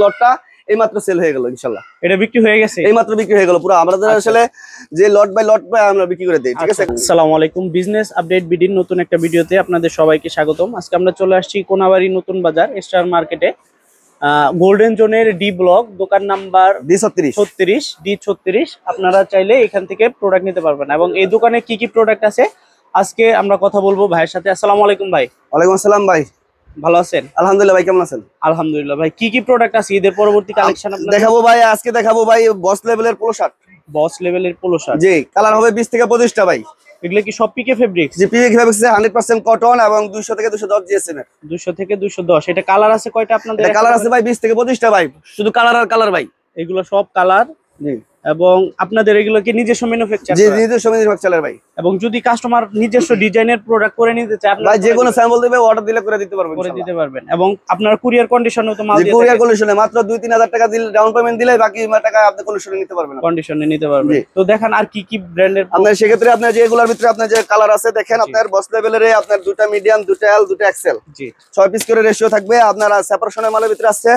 লটটা এইমাত্র সেল হয়ে গেল ইনশাআল্লাহ। এটা বিক্রি হয়ে গেছে, এইমাত্র বিক্রি হয়ে গেল পুরো। আমাদের আসলে যে লট বাই লট আমরা বিক্রি করে দেই, ঠিক আছে। আসসালামু আলাইকুম, বিজনেস আপডেট বিডির নতুন একটা ভিডিওতে আপনাদের সবাইকে স্বাগতম। আজকে আমরা চলে আসছি কোনাবাড়ি নতুন বাজার স্টার মার্কেটে, গোল্ডেন জোনের ডি ব্লক, দোকান নাম্বার D36। আপনারা চাইলে এখান থেকে প্রোডাক্ট নিতে পারবেন এবং এই দোকানে কি কি প্রোডাক্ট আছে আজকে আমরা কথা বলবো ভাইয়ের সাথে। আসসালামু আলাইকুম ভাই। ওয়ালাইকুম আসসালাম ভাই, ভালো আছেন? আলহামদুলিল্লাহ। ভাই কেমন আছেন? আলহামদুলিল্লাহ। ভাই কি কি প্রোডাক্ট আছে ঈদের পরবর্তী কালেকশন আপনাদের? দেখাবো ভাই, আজকে দেখাবো ভাই বস লেভেলের পোলো শার্ট। বস লেভেলের পোলো শার্ট, জি, কালার হবে 20 থেকে 25টা ভাই। এগুলো কি সব পিকে ফেব্রিক্স? জি, পিকে ফেব্রিক্স 100% কটন এবং 200 থেকে 210 জিএসএম এর। 200 থেকে 210। এটা কালার আছে কয়টা আপনাদের? এটা কালার আছে ভাই 20 থেকে 25টা ভাই, শুধু কালার আর কালার ভাই। এগুলো সব কালার। জি, এবং আপনাদের এগুলো কি নিজস্ব ম্যানুফ্যাকচার? জি, নিজস্ব ম্যানুফ্যাকচারার ভাই। এবং যদি কাস্টমার নিজস্ব ডিজাইনের প্রোডাক্ট করে নিতে চায় ভাই যে কোনো স্যাম্পল দিবে, অর্ডার দিলে করে দিতে পারবেন, করে দিতে পারবেন। এবং আপনার কুরিয়ার কন্ডিশনে তো মাল জি, দিয়ে কুরিয়ার কন্ডিশনে মাত্র 2-3 হাজার টাকা দিলে, ডাউন পেমেন্ট দিলে বাকি টাকা আপনি কন্ডিশনে নিতে পারবেন, কন্ডিশনে নিতে পারবেন। তো দেখেন আর কি কি ব্র্যান্ডের আপনার সেক্ষেত্রে আপনার যেগুলোর ভিতরে আপনার যে কালার আছে দেখেন, আপনার বস লেভেলের আপনার 2টা মিডিয়াম, 2টা এল, 2টা এক্সেল, জি 6 পিস করে রেশিও থাকবে। আপনার সেপারেশনের মালের ভিতরে আছে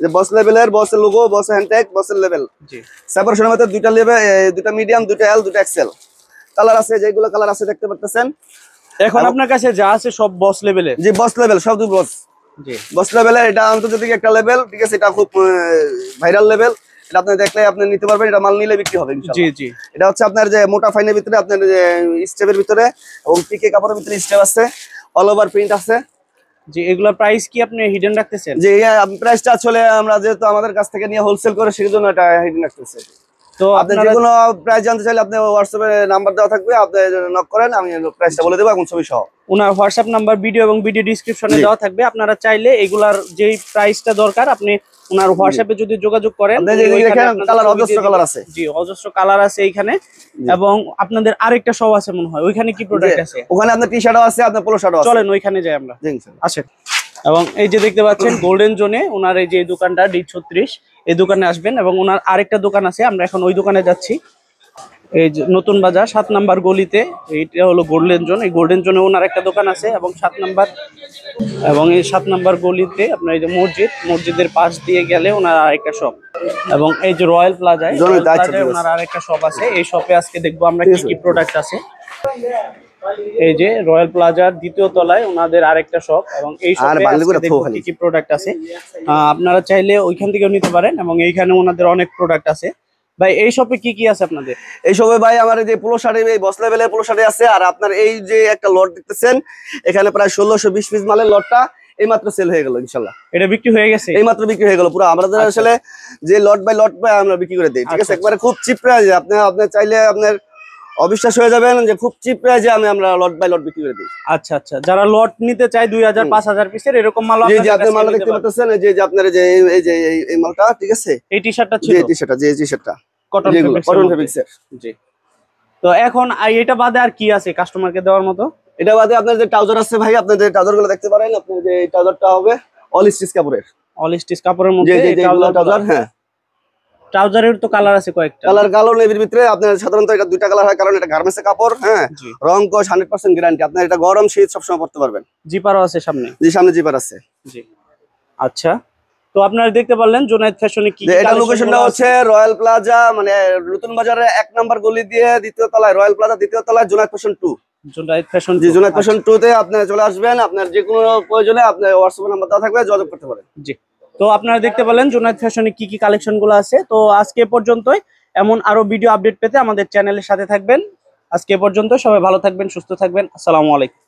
যে বস লেভেলের, বসের লোগো, বসের হ্যান্ডট্যাগ, বসের লেভেল। জি সেপারেশনের মধ্যে 2টা লেভেল, 2টা মিডিয়াম, 2টা এল, 2টা এক্সেল কালার আছে। যেগুলো কালার আছে দেখতে পাচ্ছেন। এখন আপনার কাছে যা আছে সব বস লেভেলের? জি, বস লেভেল সব বস। জি, বস লেভেলের এটা আন্তর্জাতিক একটা লেভেল, ঠিক আছে। এটা খুব ভাইরাল লেভেল। এটা আপনি দেখলে আপনি নিতে পারবেন, এটা মাল নিলে বিক্রি হবে জি ইনশাআল্লাহ। জি। এটা হচ্ছে আপনার যে মোটা ফাইনের ভিতরে, আপনার যে স্টেপের ভিতরে এবং পিকে কাপড়ের ভিতরে স্টেপ আছে, অল ওভার প্রিন্ট আছে। জি, এগুলা প্রাইস কি আপনি হিডেন রাখতেছেন? যে প্রাইসটা আসলে আমরা যেহেতু আমাদের কাছ থেকে নিয়ে হোলসেল করে, সেই জন্য এটা হিডেন রাখতেছে। তো আপনি যে কোনো প্রাইস জানতে চাইলে আপনি হোয়াটসঅ্যাপে নাম্বার দেওয়া থাকবে, আপনি নক করেন, আমি প্রাইসটা বলে দেবো এখন ছবি সহ। ওনার হোয়াটসঅ্যাপ নাম্বার ভিডিও এবং ভিডিও ডেসক্রিপশনে দেওয়া থাকবে। আপনারা চাইলে এগুলার যেই প্রাইসটা দরকার আপনি ওনার হোয়াটসঅ্যাপে যদি যোগাযোগ করেন, কালার অজস্র কালার আছে। জি, অজস্র কালার আছে এইখানে। এবং আপনাদের আরেকটা শপ আছে মনে হয়, ওইখানে কি প্রোডাক্ট আছে? ওখানে আপনার টি-শার্টও আছে, আপনার পোলো শার্টও আছে। চলেন ওইখানে যাই আমরা। আসেন। এবং এই যে দেখতে পাচ্ছেন গোল্ডেন জোনে ওনার এই যে দোকানটা D36, এই দোকানে আসবেন। এবং ওনার আরেকটা দোকান আছে, আমরা এখন ওই দোকানে যাচ্ছি। এই যে নতুন বাজার 7 নাম্বার গলিতে, এইটা হলো গোল্ডেন জোন। এই গোল্ডেন জোনে ওনার একটা দোকান আছে এবং 7 নাম্বার গলিতে আপনার এই যে মসজিদের পাশ দিয়ে গেলে ওনার আরেকটা শপ। এবং এই যে রয়্যাল প্লাজায় ওনার আরেকটা শপ আছে। এই শপে আজকে দেখবো আমরা কি কি প্রোডাক্ট আছে। এই যে রয়্যাল প্লাজার 2য় তলায় ওনাদের আরেকটা শপ এবং এই শপে আজকে দেখবো কি কি প্রোডাক্ট আছে। আপনারা চাইলে ওইখান থেকেও নিতে পারেন এবং এইখানে ওনাদের অনেক প্রোডাক্ট আছে। ভাই এই শপে কি কি আছে আপনাদের? এই শপে ভাই আমার এই যে পোলো শাড়ি, এই বস লেভেলের পোলো শাড়ি আছে। আর আপনার এই যে একটা লট দেখতেছেন, এখানে প্রায় 1620 পিস মালের লটটা এইমাত্র সেল হয়ে গেল ইনশাআল্লাহ। এটা বিক্রি হয়ে গেছে, এইমাত্র বিক্রি হয়ে গেল পুরো। আমাদের আসলে যে লট বাই লট আমরা বিক্রি করে দিই, ঠিক আছে। একবারে খুব চিপ প্রাইসে আপনি চাইলে আপনার অবিশ্বাস হয়ে যাবেন যে খুব চিপ প্রাইসে আমরা লট বাই লট বিক্রি করে দিই। আচ্ছা আচ্ছা, যারা লট নিতে চায় 2000 5000 পিসের এরকম মাল আপনাদের যে আপনি মালটা দেখতে পাচ্ছেন, এই যে আপনার এই যে এই মালটা, ঠিক আছে। এই টি-শার্টটা ছিল, এই টি-শার্টটা, যে টি-শার্টটা কটন ফেব্রিক্সের। জি। তো এখন এটা বাদে আর কি আছে কাস্টমারকে দেওয়ার মতো? এটা বাদে আপনার যে ট্রাউজার আছে ভাই, আপনি যে ট্রাউজারগুলো দেখতে পারেন। আপনি যে এই ট্রাউজারটা হবে অল স্টিচ কাপড়ের, অল স্টিচ কাপড়ের মধ্যে এই ট্রাউজার। হ্যাঁ, ট্রাউজারের তো কালার আছে কয়েকটা। কালার কালো নেভির ভিতরে আপনার সাধারণত এটা 2টা কালার হয়, কারণ এটা গার্মেন্টসের কাপড়। হ্যাঁ, রং কস 100% গ্যারান্টি। আপনার এটা গরম শীত সবসময় পরতে পারবেন। জিপারও আছে সামনে? জি, সামনে জিপার আছে। জি। আচ্ছা, তো আপনারা দেখতে পারলেন জোনায়েদ ফ্যাশনে কি এটা লোকেশনটা হচ্ছে রয়্যাল প্লাজা, মানে নতুন বাজারে 1 নাম্বার গলি দিয়ে 2য় তলায়, রয়্যাল প্লাজা 2য় তলায়, জোনায়েদ ফ্যাশন 2। জোনায়েদ ফ্যাশন, জি, জোনায়েদ ফ্যাশন 2 তে আপনি চলে আসবেন। আপনার যে কোনো প্রয়োজনে আপনার হোয়াটসঅ্যাপে নাম্বার দেওয়া থাকবে, যোগাযোগ করতে পারেন। জি। তো আপনারা দেখতে পেলেন জোনায়েদ ফ্যাশনে কি কি কালেকশন গুলো আছে। তো আজকে পর্যন্তই। এমন আরো ভিডিও আপডেট পেতে আমাদের চ্যানেলের সাথে থাকবেন। আজকে পর্যন্ত, সবাই ভালো থাকবেন, সুস্থ থাকবেন। আসসালামু আলাইকুম।